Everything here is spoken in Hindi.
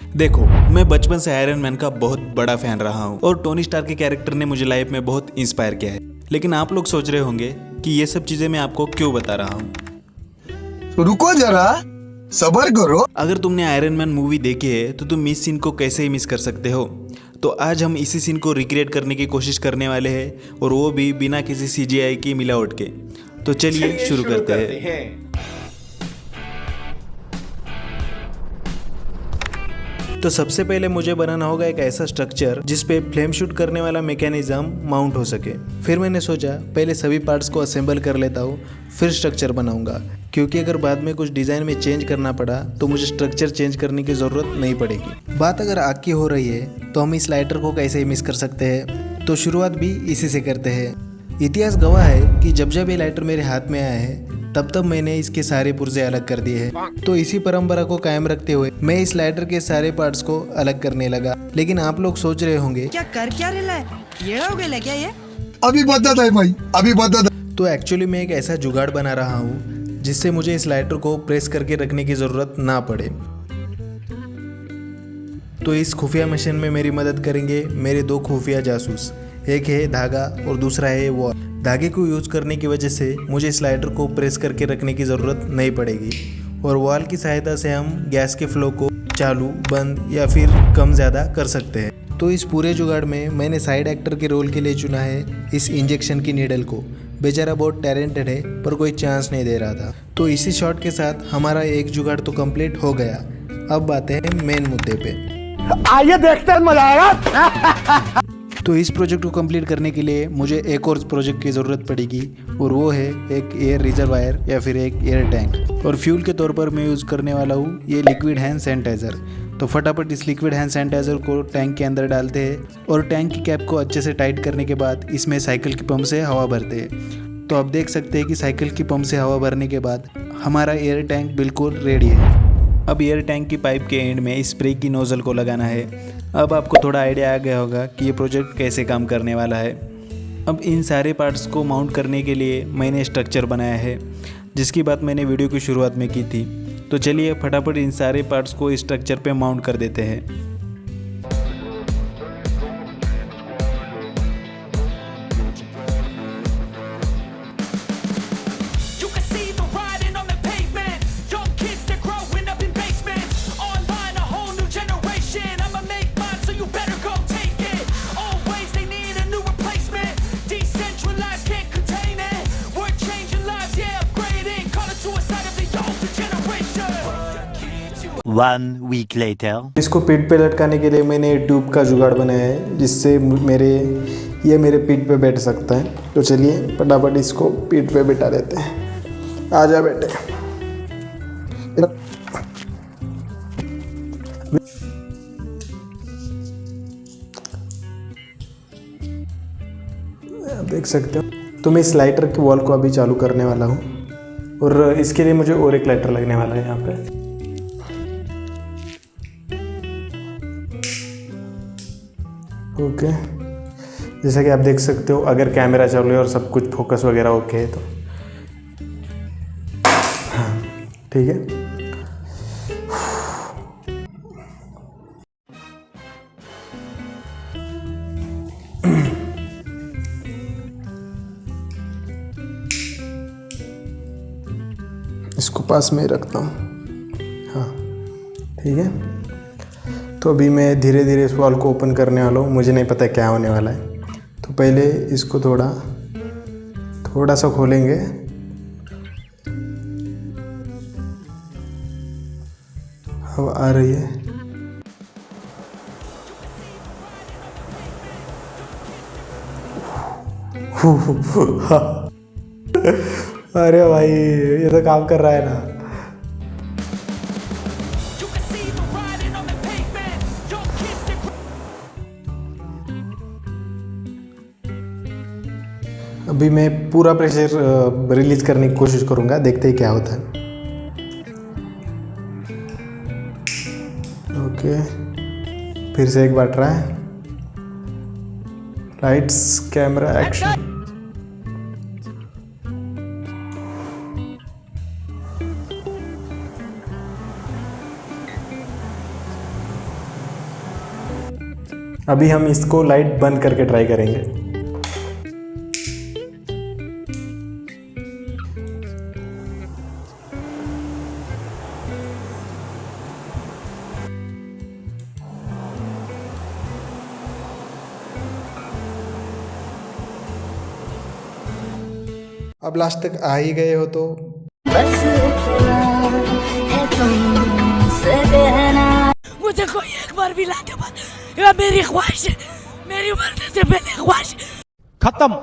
देखो, मैं बचपन से आयरन मैन का बहुत बड़ा फैन रहा हूँ और टोनी स्टार्क के कैरेक्टर ने मुझे लाइफ में बहुत इंस्पायर किया है। लेकिन आप लोग सोच रहे होंगे कि ये सब चीजें मैं आपको क्यों बता रहा हूँ। तो रुको जरा, सबर करो। अगर तुमने आयरन मैन मूवी देखी है तो तुम इस सीन को कैसे ही मिस कर सकते हो। तो आज हम इसी सीन को रिक्रिएट करने की कोशिश करने वाले हैं, और वो भी बिना किसी सीजीआई की मिलावट के। तो चलिए शुरू करते हैं। तो सबसे पहले मुझे बनाना होगा एक ऐसा स्ट्रक्चर जिस पे फ्लेम शूट करने वाला मैकेनिज्म माउंट हो सके। फिर मैंने सोचा पहले सभी पार्ट्स को असेंबल कर लेता हूँ, फिर स्ट्रक्चर बनाऊंगा, क्योंकि अगर बाद में कुछ डिज़ाइन में चेंज करना पड़ा तो मुझे स्ट्रक्चर चेंज करने की ज़रूरत नहीं पड़ेगी। बात अगर आग की हो रही है तो हम इस लाइटर को कैसे ही मिस कर सकते हैं। तो शुरुआत भी इसी से करते हैं। इतिहास गवाह है कि जब जब ये लाइटर मेरे हाथ में आया है तब तब मैंने इसके सारे पुर्जे अलग कर दिए हैं। तो इसी परंपरा को कायम रखते हुए मैं इस लाइटर के सारे पार्ट्स को अलग करने लगा। लेकिन आप लोग सोच रहे होंगे क्या कर क्या रहा है, ये हो गया क्या ये? अभी बताता है भाई, अभी बताता। तो एक्चुअली मैं एक ऐसा जुगाड़ बना रहा हूँ जिससे मुझे इस लाइटर को प्रेस करके रखने की ज़रूरत ना पड़े। तो इस खुफिया मशीन में मेरी मदद करेंगे मेरे दो खुफिया जासूस, एक है धागा और दूसरा है वॉल। धागे को यूज़ करने की वजह से मुझे इस लाइटर को प्रेस करके रखने की ज़रूरत नहीं पड़ेगी, और वॉल की सहायता से हम गैस के फ्लो को चालू, बंद या फिर कम ज़्यादा कर सकते हैं। तो इस पूरे जुगाड़ में मैंने साइड एक्टर के रोल के लिए चुना है इस इंजेक्शन की नीडल को। बेचारा बहुत टैलेंटेड है पर कोई चांस नहीं दे रहा था। तो इसी शॉट के साथ हमारा एक जुगाड़ तो कंप्लीट हो गया। अब बात है मेन मुद्दे पे। आइए देखते हैं, मजा आएगा। तो इस प्रोजेक्ट को कंप्लीट करने के लिए मुझे एक और प्रोजेक्ट की ज़रूरत पड़ेगी, और वो है एक एयर रिजर्वायर या फिर एक एयर टैंक। और फ्यूल के तौर पर मैं यूज़ करने वाला हूँ ये लिक्विड हैंड सैनिटाइज़र। तो फटाफट इस लिक्विड हैंड सैनिटाइज़र को टैंक के अंदर डालते हैं और टैंक की कैप को अच्छे से टाइट करने के बाद इसमें साइकिल की पंप से हवा भरते हैं। तो आप देख सकते हैं कि साइकिल की पंप से हवा भरने के बाद हमारा एयर टैंक बिल्कुल रेडी है। अब एयर टैंक की पाइप के एंड में स्प्रे की नोज़ल को लगाना है। अब आपको थोड़ा आइडिया आ गया होगा कि ये प्रोजेक्ट कैसे काम करने वाला है। अब इन सारे पार्ट्स को माउंट करने के लिए मैंने स्ट्रक्चर बनाया है, जिसकी बात मैंने वीडियो की शुरुआत में की थी। तो चलिए फटाफट इन सारे पार्ट्स को इस स्ट्रक्चर पे माउंट कर देते हैं। One week later. इसको पीठ पे लटकाने के लिए मैंने ट्यूब का जुगाड़ बनाया है, जिससे ये मेरे पीठ पे बैठ सकता है। तो चलिए फटाफट इसको पीठ पे बिठा देते हैं। आ जा बेटे। आप देख सकते हो। तो मैं इस लाइटर की वॉल को अभी चालू करने वाला हूँ, और इसके लिए मुझे और एक लाइटर लगने वाला है यहाँ पे। ओके, जैसा कि आप देख सकते हो, अगर कैमरा चालू है और सब कुछ फोकस वगैरह ओके है तो हाँ ठीक है। इसको पास में ही रखता हूँ। हाँ ठीक है। तो अभी मैं धीरे धीरे इस वॉल को ओपन करने वाला हूँ। मुझे नहीं पता क्या होने वाला है। तो पहले इसको थोड़ा सा खोलेंगे। हवा आ रही है। अरे भाई, ये तो काम कर रहा है ना। अभी मैं पूरा प्रेशर रिलीज करने की कोशिश करूँगा, देखते हैं क्या होता है। ओके, फिर से एक बार ट्राई। Lights, camera, action. अभी हम इसको लाइट बंद करके ट्राई करेंगे। अब लास्ट तक आ ही गए हो तो बस इतना है तुमसे कहना। मुझे कोई एक बार भी ला के बस, यह मेरी ख्वाहिश है, मेरी मरने से पहले ख्वाहिश। खत्म।